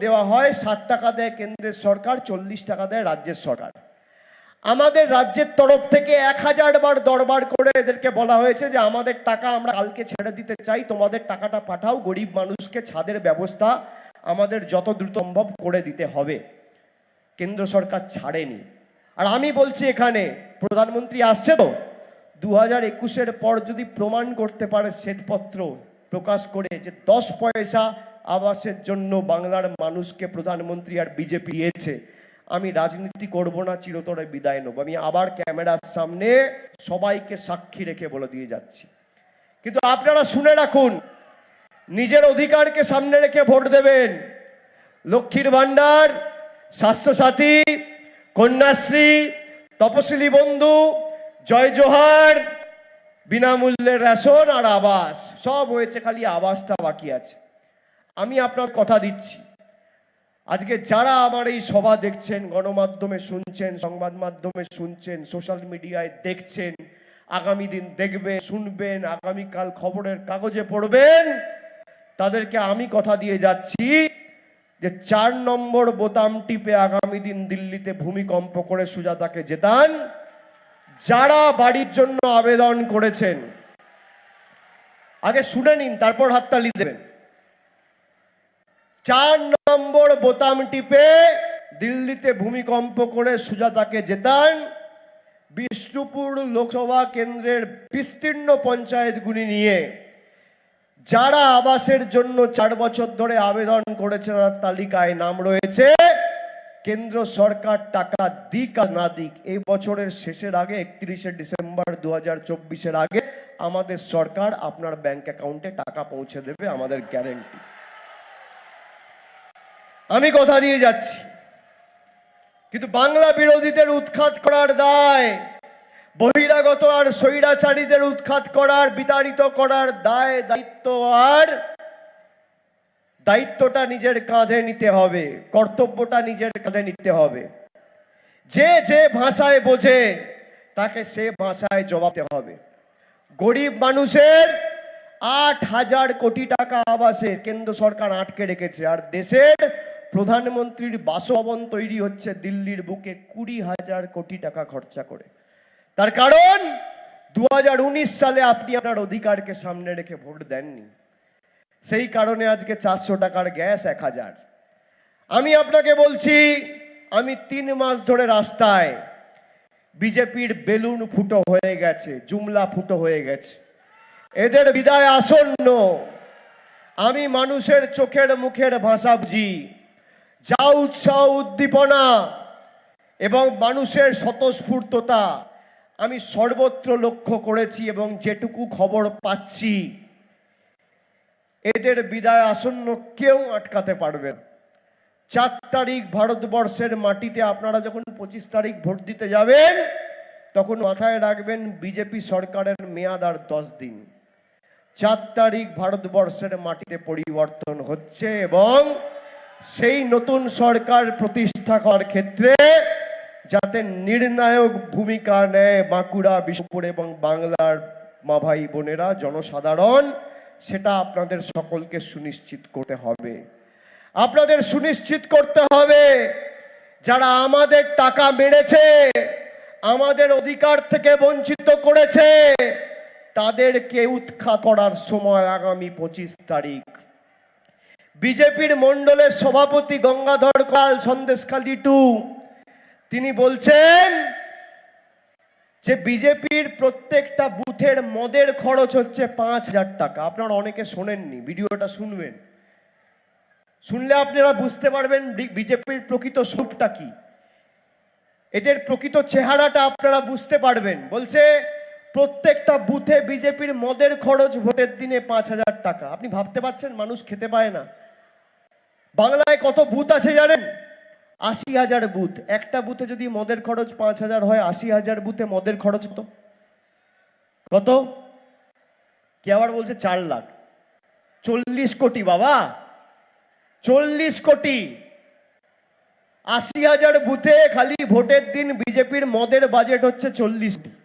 দেওয়া হয়, 60 টাকা দেয় কেন্দ্রের সরকার, 40 টাকা দেয় রাজ্যের সরকার। আমাদের রাজ্যের তরফ থেকে 1000 বার দরবার করে এদেরকে বলা হয়েছে যে আমাদের টাকা আমরা কালকে ছেড়ে দিতে চাই, তোমাদের টাকাটা পাঠাও, গরিব মানুষকে ছাদের ব্যবস্থা আমাদের যত দ্রুত সম্ভব করে দিতে হবে। কেন্দ্র সরকার ছাড়েনি। আর আমি বলছি, এখানে প্রধানমন্ত্রী আসছে তো, 2021-এর পর যদি প্রমাণ করতে পারে শ্বেতপত্র প্রকাশ করে যে 10 পয়সা আবাসের জন্য বাংলার মানুষকে প্রধানমন্ত্রী আর বিজেপি দিয়েছে, আমি রাজনীতি করব না, চিরতরে বিদায় নেব। আমি আবার ক্যামেরার সামনে সবাইকে সাক্ষী রেখে বলে দিয়ে যাচ্ছি। কিন্তু আপনারা শুনে রাখুন, নিজের অধিকারকে সামনে রেখে ভোট দেবেন। লক্ষ্মীর ভান্ডার, স্বাস্থ্যসাথী, কন্যাশ্রী, তপশিলি বন্ধু, জয় জোহার, বিনামূল্যে রেশন আর আবাস সব হয়েছে, খালি আবাসটা বাকি আছে। আমি আপনার কথা দিচ্ছি, আজকে যারা আমার এই সভা দেখছেন, গণমাধ্যমে শুনছেন, সংবাদ মাধ্যমে শুনছেন, সোশ্যাল মিডিয়ায় দেখছেন, আগামী দিন দেখবেন, শুনবেন, আগামীকাল খবরের কাগজে পড়বেন, তাদেরকে আমি কথা দিয়ে যাচ্ছি যে 4 নম্বর বোতাম টিপে আগামী দিন দিল্লিতে ভূমিকম্প করে সুজাতাকে জেতান। যারা বাড়ির জন্য আবেদন করেছেন, আগে শুনে নিন, তারপর হাততালি দেবেন। 4 নম্বর বোতাম টিপে দিল্লিতে ভূমিকম্প করে সুজাতাকে জেতান। বিষ্ণুপুর লোকসভা কেন্দ্রের বিস্তীর্ণ পঞ্চায়েতগুলি নিয়ে যারা আবাসের জন্য 4 বছর ধরে আবেদন করেছেন, তার তালিকায় নাম রয়েছে। কেন্দ্র সরকার টাকা দিক আর না দিক, এই বছরের শেষের আগে 31শে ডিসেম্বর 2024-এর আগে আমাদের সরকার আপনার ব্যাংক অ্যাকাউন্টে টাকা পৌঁছে দেবে, আমাদের গ্যারেন্টি। আমি কথা দিয়ে যাচ্ছি। কিন্তু বাংলা বিরোধীদের উৎখাত করার দায়, বহিরাগত আর স্বৈরাচারীদের উৎখাত করার, বিতাড়িত করার দায়, দায়িত্বটা নিজের কাঁধে নিতে হবে, কর্তব্যটা নিজের কাঁধে নিতে হবে। যে যে ভাষায় বোঝে তাকে সে ভাষায় জবাব দিতে হবে। গরিব মানুষের 8000 কোটি টাকা আবাসে কেন্দ্র সরকার আটকে রেখেছে, আর দেশের প্রধানমন্ত্রীর বাসভবন তৈরি হচ্ছে দিল্লির বুকে 20,000 কোটি টাকা খরচা করে। তার কারণ 2019 সালে আপনি আপনার অধিকারকে সামনে রেখে ভোট দেননি। সেই কারণে আজকে 400 টাকার গ্যাস 1000। আমি আপনাকে বলছি, আমি 3 মাস ধরে রাস্তায়, বিজেপির বেলুন ফুটো হয়ে গেছে, জুমলা ফুটো হয়ে গেছে, এদের বিদায় আসন্ন। আমি মানুষের চোখের মুখের ভাষা বুঝি। যা উৎসাহ, উদ্দীপনা এবং মানুষের স্বতঃস্ফূর্ততা আমি সর্বত্র লক্ষ্য করেছি, এবং যেটুকু খবর পাচ্ছি, এদের বিদায় আসন্ন, কেউ আটকাতে পারবে না। 4 তারিখ ভারতবর্ষের মাটিতে আপনারা যখন 25 তারিখ ভোট দিতে যাবেন, তখন মাথায় রাখবেন বিজেপি সরকারের মেয়াদ আর 10 দিন। 4 তারিখ ভারতবর্ষের মাটিতে পরিবর্তন হচ্ছে, এবং সেই নতুন সরকার প্রতিষ্ঠা করার ক্ষেত্রে যাতে নির্ণায়ক ভূমিকা নেয় বাঁকুড়া, বিষ্ণুপুর এবং বাংলার মা ভাই বোনেরা, জনসাধারণ, সেটা আপনাদের সকলকে সুনিশ্চিত করতে হবে। আপনাদের সুনিশ্চিত করতে হবে যারা আমাদের টাকা মেরেছে, আমাদের অধিকার থেকে বঞ্চিত করেছে, তাদেরকে উৎখাত করার সময় আগামী 25 তারিখ। বিজেপির মণ্ডলের সভাপতি গঙ্গাধর কাল, সন্দেশখালী 2, তিনি বলছেন যে বিজেপির প্রত্যেকটা বুথের মদের খরচ হচ্ছে 5000 টাকা। আপনারা অনেকে শোনেননি, ভিডিওটা শুনবেন, শুনলে আপনারা বুঝতে পারবেন বিজেপির প্রকৃত স্বরূপটা কি, এদের প্রকৃত চেহারাটা আপনারা বুঝতে পারবেন। বলছে প্রত্যেকটা বুথে বিজেপির মদের খরচ ভোটের দিনে 5000 টাকা। আপনি ভাবতে পারছেন মানুষ খেতে পায় না? বাংলায় কত বুথ আছে জানেন? 80,000 বুথ। একটা বুথে যদি মদের খরচ 5000 হয়, 80,000 বুথে মদের খরচ কত? কে আবার বলছে 4 লাখ। 40 কোটি বাবা, 40 কোটি। 80,000 বুথে খালি ভোটের দিন বিজেপির মদের বাজেট হচ্ছে 40 কোটি।